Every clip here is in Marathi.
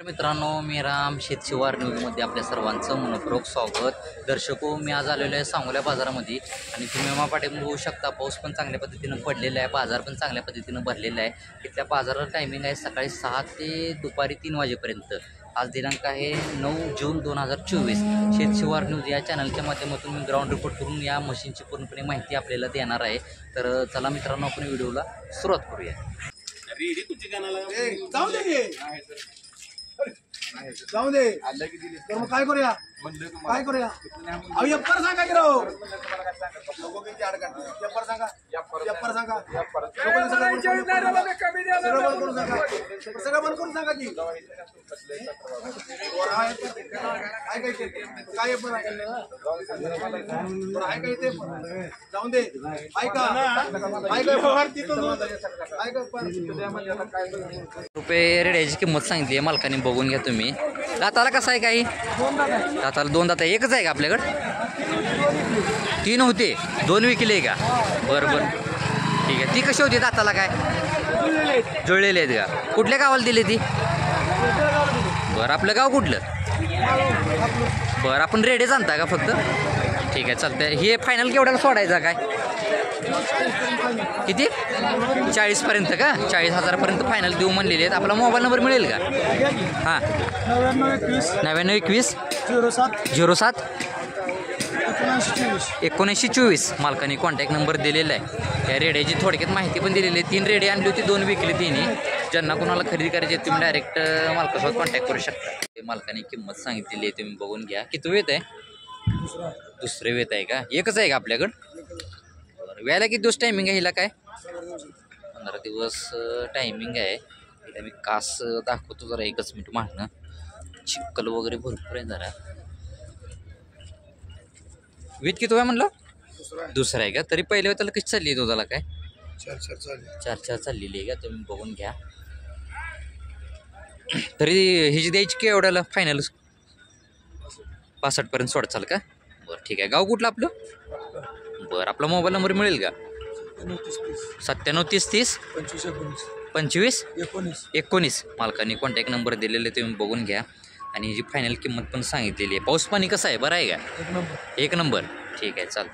मित्रांनो, मी राम शेतशिवार न्यूजमध्ये आपल्या सर्वांचं मनपूर्वक स्वागत. दर्शको, मी आज आलेलो आहे सांगोला बाजारामध्ये आणि तुम्ही पाठीमागे बघू शकता. पाऊस पण चांगल्या पद्धतीनं पडलेला आहे, बाजार पण चांगल्या पद्धतीनं भरलेला आहे. इथल्या बाजाराचा टायमिंग आहे सकाळी 6 ते दुपारी 3 वाजेपर्यंत. आज दिनांक आहे 9 जून 2024. शेतशिवार न्यूज या चॅनलच्या माध्यमातून मी ग्राउंड रिपोर्ट करून या मशीनची पूर्णपणे माहिती आपल्याला देणार आहे. तर चला मित्रांनो, आपण व्हिडिओला सुरुवात करूया. जाऊ दे तर मग काय करूया काय करूया अहो एप्पर सांगा की राव लोक किती अडकत एप्पर सांगा एप्पर सांगा सगळं बंद करून सांगा की काय काय काय एप्पर आहे काय ते जाऊन दे ऐका ऐका रुपये रेड्याची किंमत सांगितली आहे मालकाने, बघून घ्या तुम्ही. दाताला कसं आहे काही? दाताला 2 दाता एकच आहे का आपल्याकडं? 3 होते, 2 विकले का? बरं बरं ठीक आहे. ती कशी होती दाताला? काय जुळलेले आहेत का? कुठल्या गावाला दिली ती? बरं, आपलं गाव कुठलं? बरं, आपण रेडेच आणता का फक्त? ठीक आहे, चालतंय. हे फायनल केवढ्याला सोडायचा काय? किती? 40पर्यंत का? 40,000पर्यंत फायनल देऊ म्हणलेले आहेत. आपला मोबाईल नंबर मिळेल का? हां, 9921 07 7924 मालकाने कॉन्टॅक्ट नंबर दिलेला आहे. त्या रेड्याची थोडक्यात माहिती पण दिलेली आहे. 3 रेडे आणली होती, 2 विकली तिने. ज्यांना कोणाला खरेदी करायची तुम्ही डायरेक्ट मालकासोबत कॉन्टॅक्ट करू शकता. मालकाने किंमत सांगितलेली आहे, तुम्ही बघून घ्या. किती वेत आहे? दुसरे वेत आहे का? एकच आहे का आपल्याकडं? व्यायला किती दिवस टायमिंग आहे हिला? काय 15 दिवस टायमिंग आहे. हिला मी कास दाखवतो जरा, एकच मिनिट. मागणं चिक्कल वगैरे भरपूर आहे जरा. वेत किती आहे म्हणलं? दुसरा आहे का? तरी पहिल्या वेळेला कशी चालली आहे दुधाला? काय 4 चाललेली आहे का? तुम्ही बघून घ्या. तरी हिची द्यायची की एवढ्याला फायनल? 65पर्यंत सोड चाल का? बरं ठीक आहे. गाव कुठलं आपलं? बरं, आपला मोबाईल नंबर मिळेल का? 97 30 25 19 मालकाने कॉन्टॅक्ट नंबर दिलेले, तुम्ही बघून घ्या. आणि हिची फायनल किंमत पण सांगितलेली आहे. पाऊस पाणी कसं आहे? बरं आहे का? एक नंबर ठीक आहे, चालतं.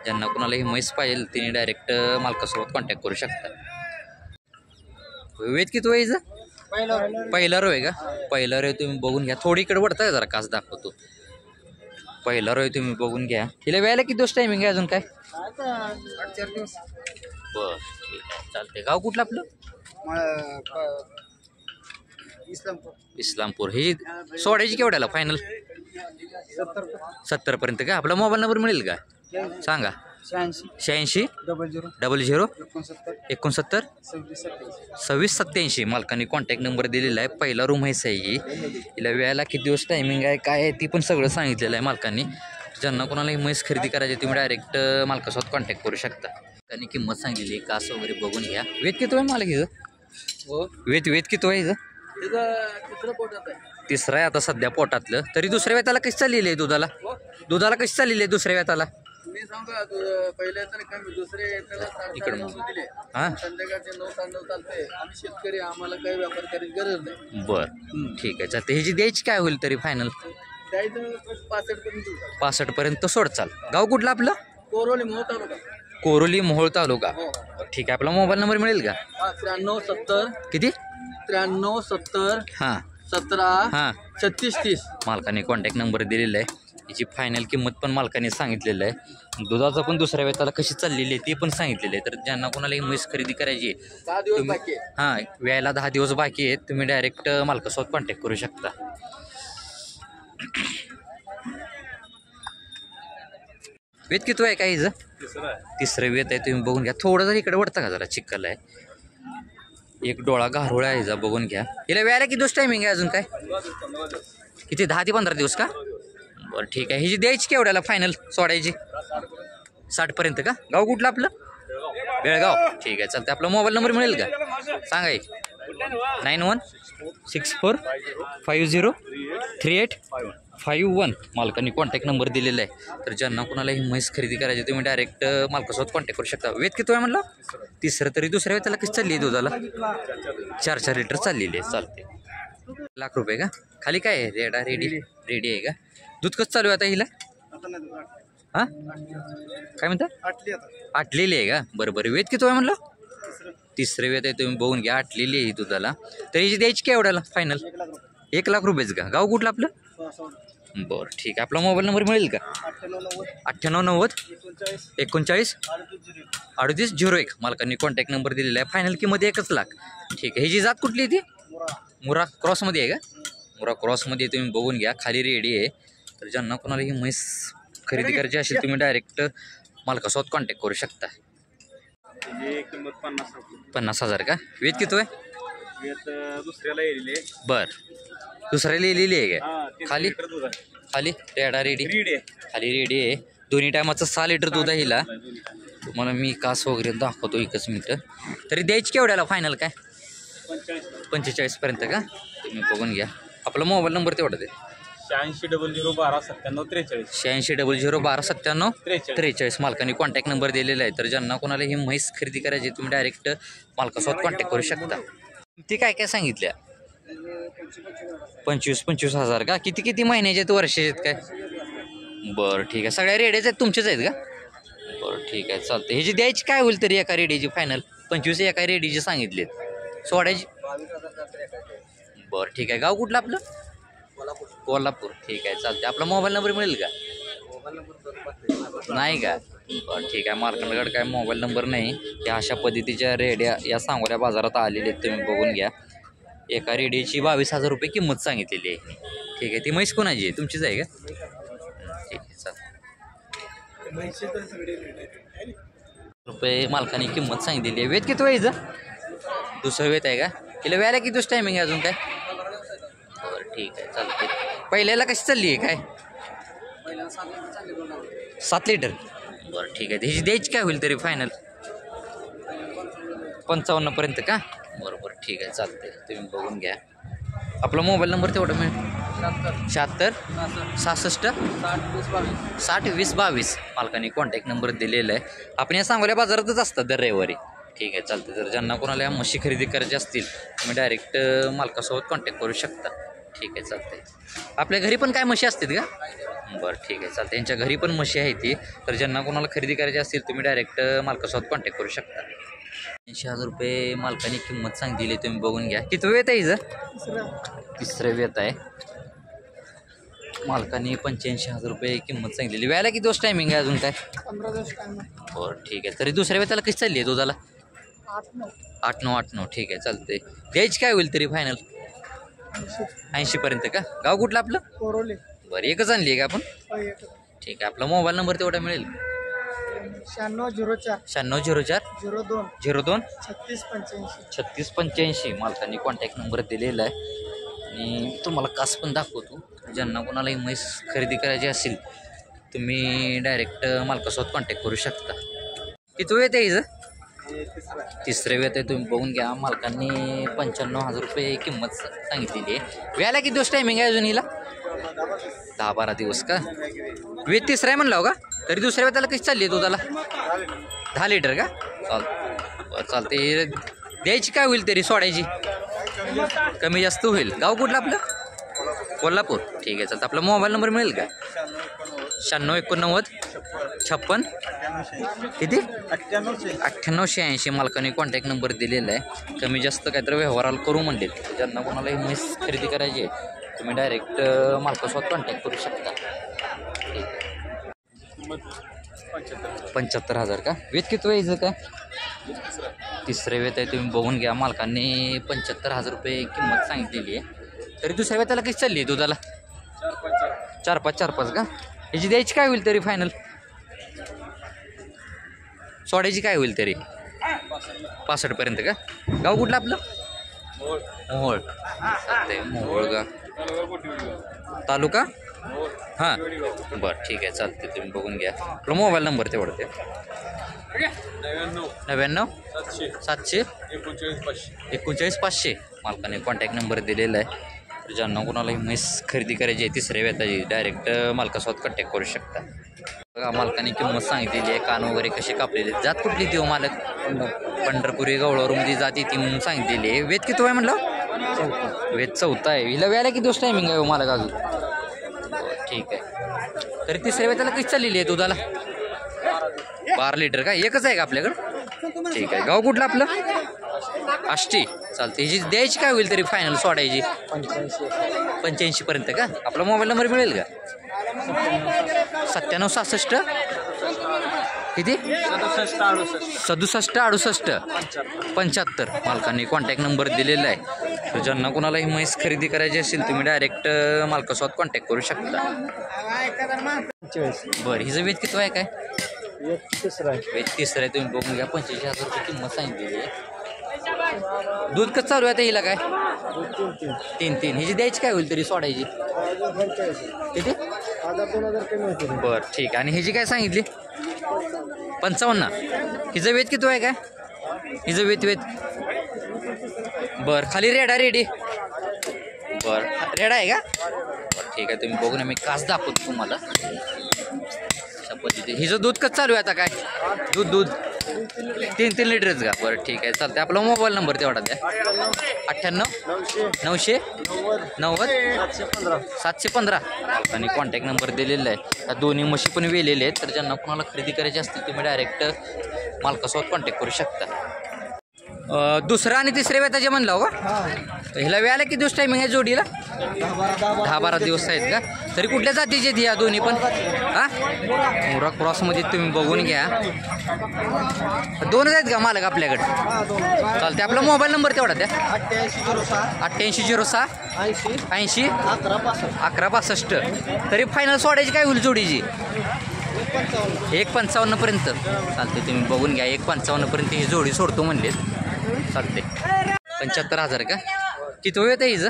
ज्यांना कोणाला ही म्हैस पाहिजे तिने डायरेक्ट मालकासोबत कॉन्टॅक्ट करू शकता. वेत किती व्हायचं? पहिला रो आहे का? पहिला रो तुम्ही बघून घ्या. थोडी इकडे वडताय जरा, कास दाखवतो. पहिला रोय तुम्ही बघून घ्या. हिला व्यायला किती दिवस टायमिंग आहे अजून? काय 8-4 दिवस. बरं ठीक आहे, चालतंय. गाव कुठलं आपलं? इस्लामपूर. ही सोडायची केवढ्याला फायनल? 70पर्यंत का? आपला मोबाईल नंबर मिळेल का? सांगा. 86 00 69 26 87 मालकाने कॉन्टॅक्ट नंबर दिलेला आहे. पहिला रूम आहे ही. हिला वेळेला किती दिवस टायमिंग आहे काय आहे ती पण सगळं सांगितलेलं आहे मालकाने. ज्यांना कोणाला ही म्हैस खरेदी करायची तुम्ही डायरेक्ट मालकासोबत कॉन्टॅक्ट करू शकता. त्यांनी किंमत सांगितलेली, कास वगैरे बघून घ्या. वेत किती आहे मालक हिचं? वेत किती आहे हिचं? तिसरं आहे आता सध्या पोटातलं. तरी दुसऱ्या वेताला कशी चाललेली आहे दुधाला? कशी चाललेली आहे दुसऱ्या वेताला? इकडे हां, संध्याकाळचे 9-9 चालते. आम्ही शेतकरी, आम्हाला काही व्यापार करायची गरज नाही. बरं ठीक आहे, चालते. ह्याची द्यायची काय होईल तरी फायनल? 65पर्यंत सोड चाल. गाव कुठलं आपलं? कोरोली मोहोळ तालुका. ठीक आहे. आपला मोबाईल नंबर मिळेल का? 93 70 किती? 93 70 हां 17 हां 36 30 मालकाने कॉन्टॅक्ट नंबर दिलेला आहे. याची फायनल किंमत पण मालकाने सांगितलेलं आहे. दुधाचं पण दुसऱ्या वेताला कशी चाललेली आहे ते पण सांगितलेलं आहे. तर ज्यांना कोणाला ही म्हैस खरेदी करायची आहे 10 दिवस बाकी आहे. हां, व्यायला 10 दिवस बाकी आहेत. तुम्ही डायरेक्ट मालकासोबत कॉन्टॅक्ट करू शकता. वेत किती आहे काय हिचं? तिसरं वेत आहे, तुम्ही बघून घ्या. थोडं जर इकडे वडता का जरा, चिक्कल आहे. एक डोळा घारोळा आहे हिचा, बघून घ्या. हिला व्यायला किती दिवस टायमिंग आहे अजून? काय किती? 10 ते 15 दिवस का? बरं ठीक आहे. हिची द्यायची केवढ्याला फायनल सोडायची? 60पर्यंत का? गाव कुठलं आपलं? बेळगाव. ठीक आहे, चालतं. आपला मोबाईल नंबर मिळेल का? सांगा. 91 64 50 38 51 मालकाने कॉन्टॅक्ट नंबर दिलेला आहे. तर ज्यांना कोणाला ही म्हैस खरेदी करायची तुम्ही डायरेक्ट मालकासोबत कॉन्टॅक्ट करू शकता. वेत किती आहे म्हणलं? तिसरं. तरी दुसऱ्या वेळेला कशी चालली आहे दुधाला? 4 लिटर चाललेली आहे. चालते. ₹1,00,000 का? खाली काय आहे? रेडा रेडी रेडी आहे का? दूध कसं चालू आहे आता हिला? हां काय म्हणता? आटलेली आहे का? बरं बरं. वेत किती आहे म्हणलं? तिसरं वेत आहे. तुम्ही बघून घ्या. आटलेली आहे ही दुधाला. तर हिची द्यायची काय एवढ्याला फायनल? ₹1,00,000 का? गाव कुठलं आपलं? बरं ठीक आहे. आपला मोबाईल नंबर मिळेल का? 9890 39 3801 मालकांनी कॉन्टॅक्ट नंबर दिलेला आहे. फायनल किंमत 1,00,000. ठीक आहे. ह्याची जात कुठली आहे ती? मुरा क्रॉसमध्ये आहे का? मुरा क्रॉसमध्ये तुम्ही बघून घ्या. खाली रेडी आहे. तर ज्यांना कोणाला ही म्हैस खरेदी करायची असेल तुम्ही डायरेक्ट मालकासोबत कॉन्टॅक्ट करू शकता. 50,000 का? वेत किती आहे? दुसऱ्याला येईल. बरं दुसऱ्याला लिहिलेली आहे का? खाली खाली रेडा रेडी खाली रेडी आहे. दोन्ही टायमाचं 6 लिटर दूध आहे हिला. तुम्हाला मी कास वगैरे दाखवतो 1 मिनिटं. तरी द्यायची केवढ्याला फायनल काय? 45पर्यंत का? तुम्ही बघून घ्या. आपला मोबाईल नंबर तेवढा दे. 8600129743 8600129743 मालकाने कॉन्टॅक्ट नंबर दिलेला आहे. तर ज्यांना कोणाला ही म्हैस खरेदी करायची तुम्ही डायरेक्ट मालकासोबत कॉन्टॅक्ट करू शकता. ती काय काय सांगितल्या? 25,000 का? किती महिन्याचे आहेत वर्षाचे आहेत काय? बरं ठीक आहे. सगळ्या रेड्याच आहेत तुमचेच आहेत का? बरं ठीक आहे चालतं. ह्याची द्यायची काय होईल तरी एका रेडीची फायनल? 25 एका रेडीचे सांगितलेत. सोडायची? बरं ठीक आहे. गाव कुठलं आपलं? कोल्हापूर. ठीक आहे चालते. आपला मोबाईल नंबर मिळेल का? नाही का? बरं ठीक आहे. मार्केटकडे काय मोबाईल नंबर नाही. या अशा पद्धतीच्या रेड्या या सांगोल्या बाजारात आलेल्या आहेत. तुम्ही बघून घ्या. एका रेडीची ₹22,000 किंमत सांगितलेली आहे. ठीक आहे. ती म्हैस कोणाची आहे? तुमचीच आहे का? ठीक आहे चालतं. रुपये मालकाने किंमत सांगितलेली आहे. वेत किती व्हायचं? दुसरं वेत आहे का? तिला व्यायला किती दिवस टायमिंग आहे अजून काय? बरं ठीक आहे चालते. पहिल्याला कशी चालली आहे काय? 7 लिटर. बरं ठीक आहे. ह्याची द्यायची काय होईल तरी फायनल? 55पर्यंत का? बरोबर ठीक आहे चालते. तुम्ही बघून घ्या. आपला मोबाईल नंबर तेवढा मिळेल? 76 66 60 20 22 मालकाने कॉन्टॅक्ट नंबर दिलेला आहे. आपण या सांगोल्या बाजारातच असतात दर रविवारी. ठीक आहे चालते. तर ज्यांना कोणाला या म्हशी खरेदी करायची असतील तुम्ही डायरेक्ट मालकासोबत कॉन्टॅक्ट करू शकता. ठीक आहे चालते. आपल्या घरी पण काय म्हशी असतात का? बरं ठीक आहे चालते. यांच्या घरी पण म्हशी आहे ती. तर ज्यांना कोणाला खरेदी करायची असतील तुम्ही डायरेक्ट मालकासोबत कॉन्टॅक्ट करू शकता. ₹80,000 मालकाने किंमत सांगितली. तुम्ही बघून घ्या. किती वेत आहे हिचं? तिसरं वेत आहे. मालकाने ₹85,000 किंमत सांगितलेली. व्यायला किती दिवस टायमिंग आहे अजून काय? 15 दिवस टाइम. बरं ठीक आहे. तरी दुसऱ्या वेताला कशी चालली आहे दुधाला? 8-9 ठीक आहे चालते. द्यायची काय होईल तरी फायनल? 80पर्यंत का? गाव कुठलं आपलं? कोरोले. बरं एकच आणली आहे का आपण? ठीक आहे. आपला मोबाईल नंबर तेवढा मिळेल? 9604 9604 02 02 3685. 3685 मालकांनी कॉन्टॅक्ट नंबर दिलेला आहे. आणि तुम्हाला कास पण दाखवतो. ज्यांना कोणालाही म्हैस खरेदी करायची असेल तुम्ही डायरेक्ट मालकासोबत कॉन्टॅक्ट करू शकता. किती वेत आहे हिचं? तिसरं वेत आहे. तुम्ही बघून घ्या. मालकांनी ₹95,000 किंमत सांगितलेली आहे. व्यायला किती दिवस टायमिंग आहे अजून हिला? 10-12 दिवस का? वेत तिसरं आहे म्हणलं का? तरी दुसऱ्या वेताला कशी चालली आहे दुधाला? 10 लिटर का? चालते. द्यायची काय होईल तरी सोडायची? कमी जास्त होईल. गाव कुठलं आपलं? कोल्हापूर. ठीक आहे चालतं. आपला मोबाईल नंबर मिळेल का? 9689 56 किती? 9880 मालकाने कॉन्टॅक्ट नंबर दिलेला आहे. कमी जास्त काहीतरी व्यवहाराला करू म्हणले. ज्यांना कोणालाही म्हैस खरेदी करायची आहे तुम्ही डायरेक्ट मालकासोबत कॉन्टॅक्ट करू शकता. ठीक आहे. 75,000 का? वेत किती व्हायचं का? तिसरं वेत आहे. तुम्ही बघून घ्या. मालकांनी ₹75,000 किंमत सांगितलेली आहे. तरी दुसऱ्या वेताला कशी चालली आहे दुधाला? 4-5 का? ह्याची द्यायची काय होईल तरी फायनल? सोडायची काय होईल तरी? 65पर्यंत का? गाव कुठलं आपलं? मोहोळ. मोहोळ का? तालुका? हां बरं ठीक आहे चालते. तुम्ही बघून घ्या. आपला मोबाईल नंबर तेवढं ते 99 700 39 500 मालकाने कॉन्टॅक्ट नंबर दिलेला आहे. तर ज्यांना कोणालाही म्हैस खरेदी करायची आहे तिसऱ्या वेताची डायरेक्ट मालकासोबत कॉन्टॅक्ट करू शकता. बघा मालकाने किंमत सांगितलेली आहे. कान वगैरे कसे कापलेले. जात कुठली ती हो मालक? पंढरपुरी गवळावरमध्ये जाती ती म्हणून सांगितलेली आहे. वेत किती आहे म्हणलं? वेद चौथा आहे. हिला व्यायला किती दिवस टायमिंग आहे मला अजून? बरं, ठीक आहे. तरी तिसऱ्या वेताला कशी चाललेली आहे दुधाला? 12 लिटर का? एकच आहे का आपल्याकडं? ठीक आहे. गाव कुठलं आपलं? आष्टी. चालते. हिची द्यायची काय होईल तरी फायनल सोडायची? 85 पर्यंत का? आपला मोबाईल नंबर मिळेल का? 9766 किती? 6768 75. मालकांनी कॉन्टॅक्ट नंबर दिलेला आहे. तर ज्यांना कोणाला ही म्हैस खरेदी करायची असेल तुम्ही डायरेक्ट मालकासोबत कॉन्टॅक्ट करू शकता. बरं, हिचं वेद किती आहे काय? वेद तिसरं आहे. तुम्ही बघून घ्या. 85,000 रुपये किंमत सांगितलेली आहे. दूध कसं चालू आहे आता हिला काय? 3 हिची द्यायची काय होईल तरी सोडायची? किती? बरं, ठीक आहे. आणि हिची काय सांगितली? 55. हिचं वेद किती आहे काय? हिचं वेद बरं, खाली रेडा रेडी. बरं, रेडा आहे का? बरं, ठीक आहे. तुम्ही बघून मी कास दाखवतो तुम्हाला. अशा पद्धतीने हिचं दूध कसं चालू आहे आता काय? दूध 3 लिटरच का? बरं, ठीक आहे. चालते. आपला मोबाईल नंबर तेवढा द्या. 98 900 90 715. आणि कॉन्टॅक्ट नंबर दिलेला आहे. या दोन्ही म्हशी पण वेलेले आहेत. तर ज्यांना कोणाला खरेदी करायची असतील तुम्ही डायरेक्ट मालकासोबत कॉन्टॅक्ट करू शकता. दुसरा आणि तिसऱ्या वेताचे म्हणलं का? ह्याला वेळाला किती दिवस टायमिंग आहे जोडीला? 10-12 दिवस आहेत का? तरी कुठल्या जातीचे आहेत या दोन्ही पण? हां, मुरा क्रॉसमध्ये तुम्ही बघून घ्या. 2 आहेत का मालक आपल्याकडे? चालते. आपला मोबाईल नंबर तेवढा द्या. 8806 80 1165. तरी फायनल सोडायची काय होईल जोडीची? 1.55 पर्यंत. चालते. तुम्ही बघून घ्या. 1.55 पर्यंत ही जोडी सोडतो म्हणले. चालते. 75,000 का? किती वेळ आहे हिचं?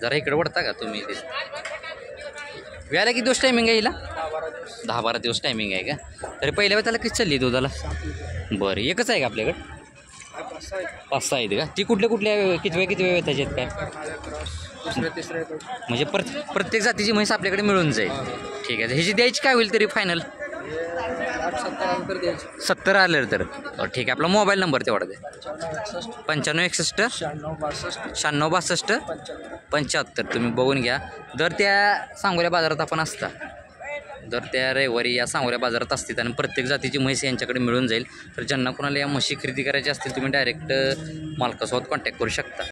जरा इकडे वडता का तुम्ही? व्याला किती दिवस टायमिंग आहे हिला? 10-12 दिवस टायमिंग आहे का? तरी पहिल्या वेळ त्याला किती चालली दुधाला? बरं, एकच आहे का आपल्याकडे? 5-6 आहेत का? ती कुठल्या किती वेळ त्याचे आहेत काय? म्हणजे प्रत्येक जातीची म्हैस आपल्याकडे मिळून जाईल. ठीक आहे. ह्याची द्यायची काय होईल तरी फायनल? 70 आलं तर? ठीक आहे. आपला मोबाईल नंबर तेवढा द्या. 9561 9662 75. तुम्ही बघून घ्या. दर त्या सांगोल्या बाजारात आपण असता. दर त्या रविवारी या सांगोल्या बाजारात असतील आणि प्रत्येक जातीची म्हैस यांच्याकडे मिळून जाईल. तर ज्यांना कोणाला या म्हशी खरेदी करायची असतील तुम्ही डायरेक्ट मालकासोबत कॉन्टॅक्ट करू शकता.